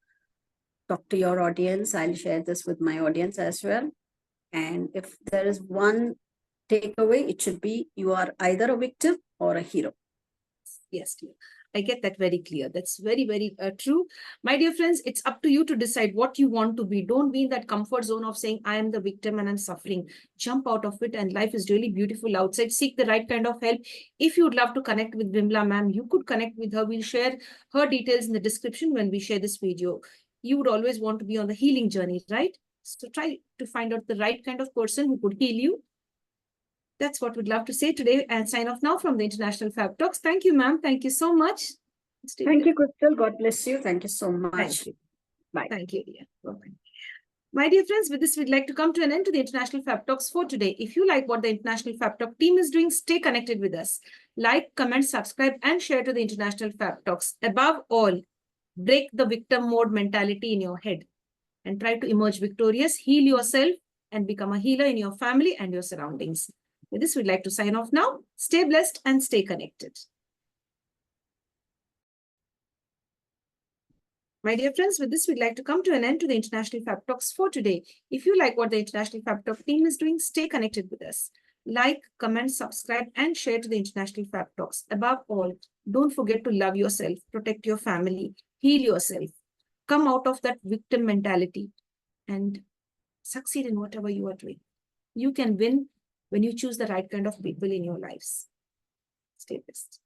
talk to your audience. I'll share this with my audience as well. And if there is one takeaway, it should be you are either a victim or a hero. Yes, dear. I get that very clear. That's very, very true. My dear friends, it's up to you to decide what you want to be. Don't be in that comfort zone of saying, I am the victim and I'm suffering. Jump out of it, and life is really beautiful outside. Seek the right kind of help. If you'd love to connect with Vimala ma'am, you could connect with her. We'll share her details in the description when we share this video. you would always want to be on the healing journey, right? So try to find out the right kind of person who could heal you. That's what we'd love to say today and sign off now from the International Fab Talks. Thank you, ma'am. Thank you so much. Thank you, Crystal. God bless you. Thank you so much. Thank you. Bye. Thank you, dear. Bye-bye. My dear friends, with this, we'd like to come to an end to the International Fab Talks for today. If you like what the International Fab Talk team is doing, stay connected with us. Like, comment, subscribe, and share to the International Fab Talks. Above all, break the victim mode mentality in your head and try to emerge victorious, heal yourself, and become a healer in your family and your surroundings. With this, we'd like to sign off now. Stay blessed and stay connected. My dear friends, with this, we'd like to come to an end to the International Fab Talks for today. If you like what the International Fab Talk team is doing, stay connected with us. Like, comment, subscribe, and share to the International Fab Talks. Above all, don't forget to love yourself, protect your family, heal yourself. Come out of that victim mentality and succeed in whatever you are doing. You can win when you choose the right kind of people in your lives. Stay blessed.